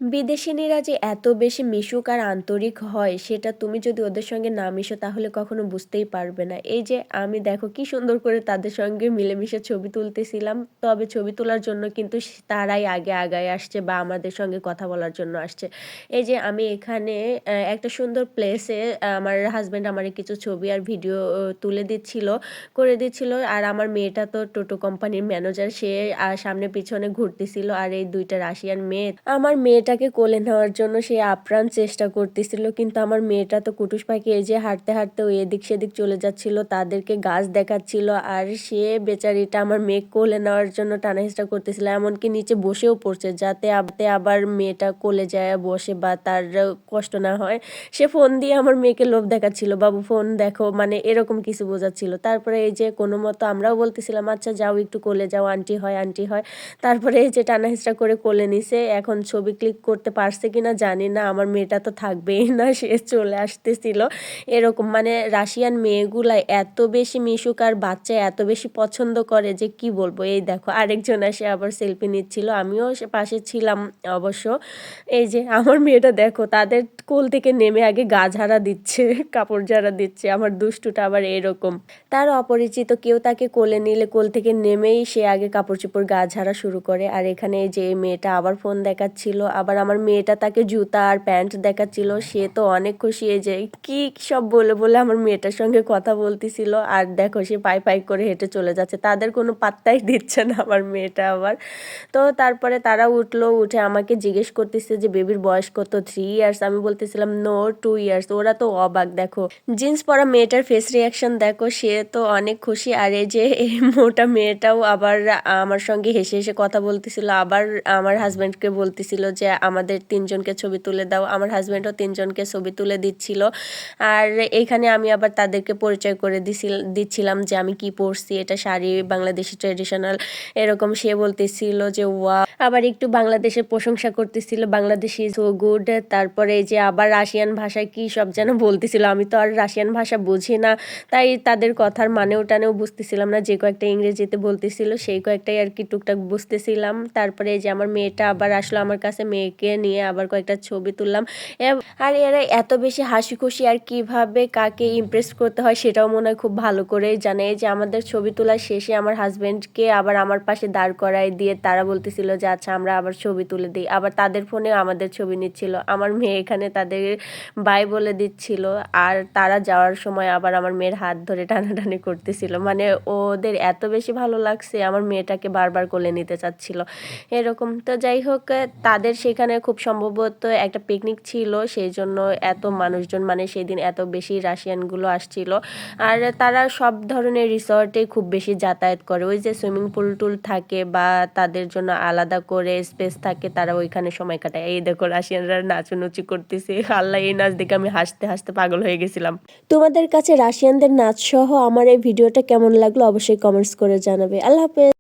বিদেশিনীরা যে এত বেশি মিশুক আর আন্তরিক হয় সেটা তুমি যদি ওদের সঙ্গে না মিশো তাহলে কখনো বুঝতেই পারবে না। এই যে আমি দেখো কি সুন্দর করে তাদের সঙ্গে মিলেমিশে ছবি তুলতেছিলাম। তবে ছবি তোলার জন্য কিন্তু তারাই আগে আগায় আসছে বা আমাদের সঙ্গে কথা বলার জন্য আসছে। এই যে আমি এখানে একটা সুন্দর প্লেসে আমার হাসব্যান্ড আমারে কিছু ছবি আর ভিডিও তুলে দিচ্ছিল, করে দিচ্ছিল। আর আমার মেয়েটা তো টোটো কোম্পানির ম্যানেজার, সে সামনে পিছনে ঘুরতেছিল। আর এই ২ টা রাশিয়ান মেয়ে আমার মেয়েটাকে কোলে নেওয়ার জন্য সে আপ্রাণ চেষ্টা করতেছিল। কিন্তু আমার মেয়েটা তো কুটুস পাখি, এই যে হাঁটতে, হাঁটতে ওই এদিক সেদিক চলে যাচ্ছিল। তাদেরকে গাছ দেখাচ্ছিল। আর সে বেচারিটা আমার মেয়ে কোলে নেওয়ার জন্য টানাহেঁচড়া করতেছিল। এমনকি নিচে বসেও পড়ছে যাতে আবার মেয়েটা কোলে যায় বসে বা তার কষ্ট না হয়। সে ফোন দিয়ে আমার মেয়েকে লোভ দেখাচ্ছিল, "বাবু ফোন দেখো", মানে এরকম কিছু বোঝাচ্ছিল। তারপরে এই যে কোনোমতো আমরাও বলতেছিলাম, "আচ্ছা যাও একটু কোলে যাও, আন্টি হয়, আন্টি হয়।" তারপরে এই যে টানাহেঁচড়া করে কোলে নিছে। এখন ছবি ক্লিক করতে পারছে কিনা জানি না। আমার মেয়েটা তো থাকবেই না, সে চলে আসতেছিল। এরকম মানে রাশিয়ান মেয়েগুলা এত বেশি মিশুক আর বাচ্চা এত বেশি পছন্দ করে যে কি বলবো। এই দেখো আরেকজন এসে আবার সেলফি নিচ্ছিল। আমিও সে পাশে ছিলাম অবশ্য। এই যে আমার মেয়েটা দেখো তাদের কোল থেকে নেমে আগে গা ঝাড়া দিচ্ছে, কাপড় ঝাড়া দিচ্ছে। আমার দুষ্টুটা আবার এরকম। তার অপরিচিত কেউ তাকে কোলে নিলে কোল থেকে নেমেই সে আগে কাপড়-চোপড় গা ঝাড়া শুরু করে। আর এখানে এই যে এই মেয়েটা আবার ফোন দেখাচ্ছিল। আবার আমার মেয়েটা তাকে জুতা আর প্যান্ট দেখাচ্ছিল। সে তো অনেক খুশি, এই যে কি সব বলে, বলে আমার মেয়েটার সঙ্গে কথা বলতেছিল। আর দেখো সে পাই, পাই করে হেঁটে চলে যাচ্ছে। তাদের কোনো পাত্তাই দিচ্ছে না আমার মেয়েটা আবার। তো তারপরে তারা উঠলো, উঠে আমাকে জিজ্ঞেস করতেছে যে বেবির বয়স কত? 3 ইয়ার্স। আমি বলতেছিলাম নো 2 ইয়ার্স। ওরা তো অবাক দেখো। জিন্স পরা মেয়েটার ফেস রিঅ্যাকশন দেখো, সে তো অনেক খুশি। আর এই যে এই মোটা মেয়েটাও আবার আমার সঙ্গে হেসে, হেসে কথা বলতেছিল। আবার আমার হাসব্যান্ডকে বলতেছিল যে আমাদের ৩ জনকে ছবি তুলে দাও। আমার হাসব্যান্ডও ৩ জনকে ছবি তুলে দিচ্ছিল। আর এইখানে আমি আবার তাদেরকে পরিচয় করে দিচ্ছিলাম যে আমি কি পরছি। এটা শাড়ি, বাংলাদেশি ট্র্যাডিশনাল এরকম। সে বলতেছিল যে ওয়াও। আবার একটু বাংলাদেশের প্রশংসা করতেছিল, বাংলাদেশি সো গুড। তারপরে এই যে আবার রাশিয়ান ভাষায় কি সব যেন বলতেছিল। আমি তো আর রাশিয়ান ভাষা বুঝি না, তাই তাদের কথার মানেও টানেও বুঝতেছিলাম না। যে কয়েকটা ইংরেজিতে বলতেছিল সেই কয়েকটাই আর কি টুকটাক বুঝতেছিলাম। তারপরে এই যে আমার মেয়েটা আবার আসলো আমার কাছে, মেয়েকে নিয়ে আবার কয়েকটা ছবি তুললাম। আর এরা এত বেশি হাসি খুশি আর কিভাবে কাকে ইমপ্রেস করতে হয় সেটাও মনে হয় খুব ভালো করেই জানে। এই যে আমাদের ছবি তোলার শেষে আমার হাজব্যান্ডকে আবার আমার পাশে দাঁড় করায় দিয়ে তারা বলতেছিল যে আচ্ছা আমরা আবার ছবি তুলে দিই। আবার তাদের ফোনে আমাদের ছবি নিচ্ছিল। আমার মেয়ে এখানে তাদের বাই বলে দিচ্ছিল। আর তারা যাওয়ার সময় আবার আমার মেয়ের হাত ধরে টানাটানি করতেছিল। মানে ওদের এত বেশি ভালো লাগছে, আমার মেয়েটাকে বারবার কোলে নিতে চাচ্ছিল এরকম। তো যাই হোক, তাদের সেখানে খুব সম্ভবত একটা পিকনিক ছিল, সেই জন্য এত মানুষজন, মানে সেদিন এত বেশি রাশিয়ানগুলো আসছিল। আর তারা সব ধরনের রিসর্টে খুব বেশি যাতায়াত করে। ওই যে সুইমিং পুল টুল থাকে বা তাদের জন্য আলাদা করে স্পেস থাকে, তারা ওইখানে সময় কাটায়। এই দেখো রাশিয়ানরা নাচানুচি করতেছে। আল্লাহ, এই নাচ দেখে আমি হাসতে হাসতে পাগল হয়ে গেছিলাম। তোমাদের কাছে রাশিয়ানদের নাচ সহ আমার এই ভিডিওটা কেমন লাগলো অবশ্যই কমেন্টস করে জানাবে। আল্লাহ হাফেজ।